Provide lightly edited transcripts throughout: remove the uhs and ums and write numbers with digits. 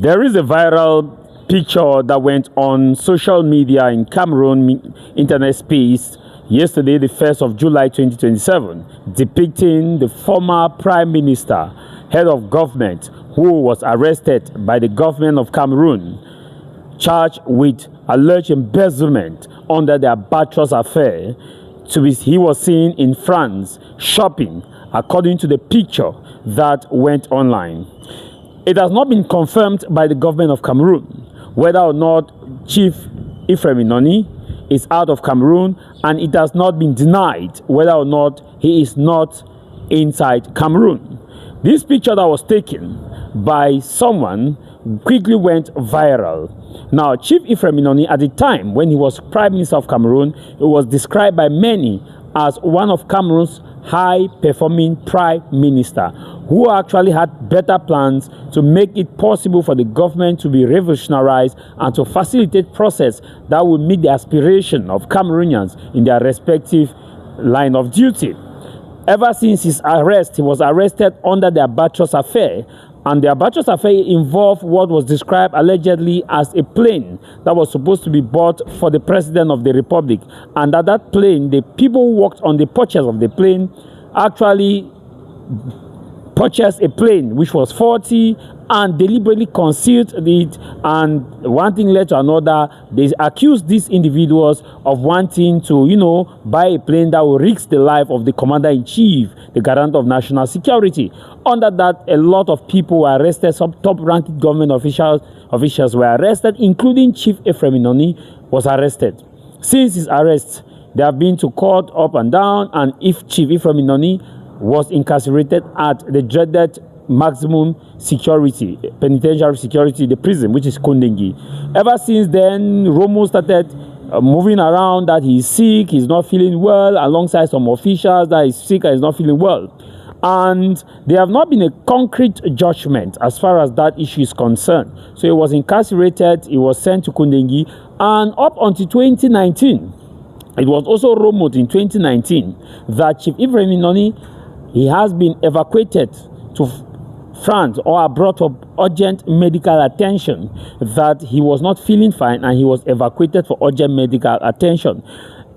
There is a viral picture that went on social media in Cameroon internet space yesterday, the 1st of July 2027, depicting the former Prime Minister, head of government, who was arrested by the government of Cameroon, charged with alleged embezzlement under the Albatross affair. He was seen in France shopping, according to the picture that went online. It has not been confirmed by the government of Cameroon whether or not Chief EPHREM INONI is out of Cameroon, and it has not been denied whether or not he is not inside Cameroon. This picture that was taken by someone quickly went viral. Now, Chief EPHREM INONI, at the time when he was Prime Minister of Cameroon, it was described by many as one of Cameroon's high-performing Prime Minister, who actually had better plans to make it possible for the government to be revolutionized and to facilitate process that would meet the aspiration of Cameroonians in their respective line of duty. Ever since his arrest, he was arrested under the Albatross affair, and the Albatross affair involved what was described allegedly as a plane that was supposed to be bought for the President of the Republic, and that plane, the people who worked on the purchase of the plane actually purchased a plane which was faulty and deliberately concealed it, and one thing led to another. They accused these individuals of wanting to, buy a plane that will risk the life of the commander-in-chief, the guarant of national security. Under that, a lot of people were arrested. Some top-ranking government officials were arrested, including Chief EPHREM INONI was arrested. Since his arrest, they have been to court up and down, and if Chief EPHREM INONI was incarcerated at the dreaded maximum security, penitentiary security, the prison, which is Kondengi. Ever since then, rumors started moving around that he's sick, he's not feeling well, alongside some officials that he's sick and he's not feeling well. And there have not been a concrete judgment as far as that issue is concerned. So he was incarcerated, he was sent to Kondengi, and up until 2019, it was also rumored in 2019 that Chief EPHREM INONI, he has been evacuated to France or abroad for urgent medical attention, that he was not feeling fine and he was evacuated for urgent medical attention.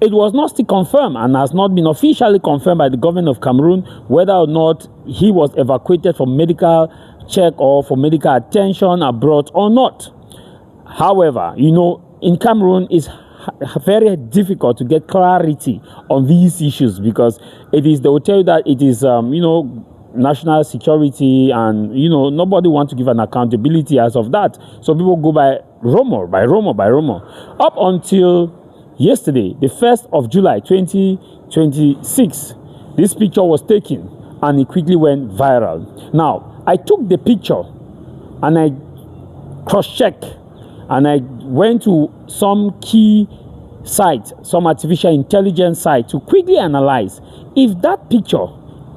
It was not still confirmed and has not been officially confirmed by the government of Cameroon whether or not he was evacuated for medical check or for medical attention abroad or not. However, in Cameroon, it's very difficult to get clarity on these issues, because they will tell you that it is national security, and nobody wants to give an accountability as of that. So people go by rumor. Up until yesterday, the 1st of July 2026, this picture was taken and it quickly went viral. Now, I took the picture and I cross-checked, and I went to some key sites, some artificial intelligence site, to quickly analyze if that picture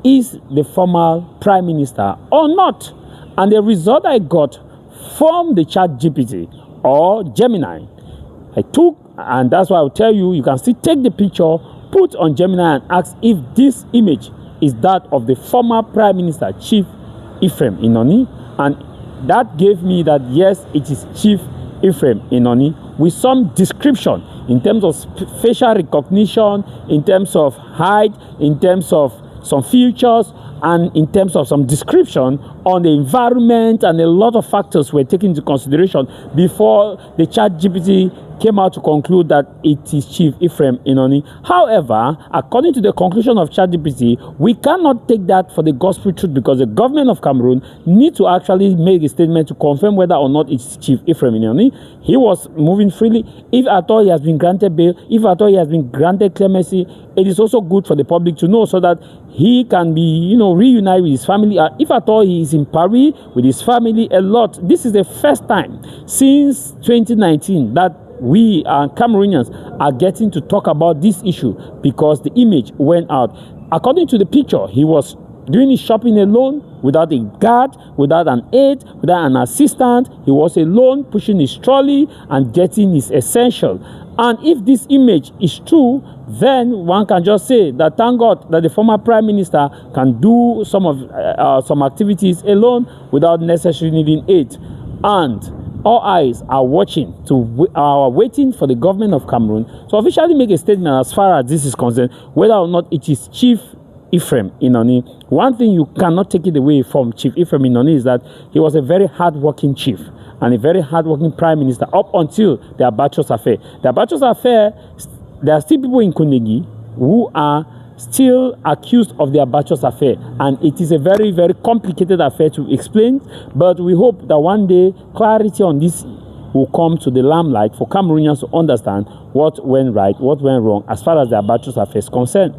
is the former Prime Minister or not. And the result I got from the ChatGPT or Gemini, I took, and that's why I'll tell you, you can still take the picture, put on Gemini, and ask if this image is that of the former Prime Minister, Chief EPHREM INONI, and that gave me that yes, it is Chief EPHREM INONI, with some description in terms of facial recognition, in terms of height, in terms of some features, and in terms of some description on the environment, and a lot of factors were taken into consideration before the ChatGPT came out to conclude that it is Chief EPHREM INONI. However, according to the conclusion of ChatGPT, we cannot take that for the gospel truth, because the government of Cameroon need to actually make a statement to confirm whether or not it's Chief EPHREM INONI. He was moving freely. If at all he has been granted bail, if at all he has been granted clemency, it is also good for the public to know, so that he can be, reunited with his family. If at all he is in Paris with his family a lot. This is the first time since 2019 that we Cameroonians are getting to talk about this issue, because the image went out. According to the picture, he was doing his shopping alone, without a guard, without an aide, without an assistant. He was alone, pushing his trolley and getting his essential. And if this image is true, then one can just say that thank God that the former Prime Minister can do some activities alone without necessarily needing aid. And all eyes are waiting for the government of Cameroon to officially make a statement as far as this is concerned, whether or not it is Chief EPHREM INONI. One thing you cannot take it away from Chief EPHREM INONI is that he was a very hard-working chief and a very hard-working prime minister up until the Albatross affair. The Albatross affair, there are still people in Kunegi who are still accused of the Albatross affair, and it is a very, very complicated affair to explain, but we hope that one day clarity on this will come to the limelight for Cameroonians to understand what went right, what went wrong as far as the Albatross affair is concerned.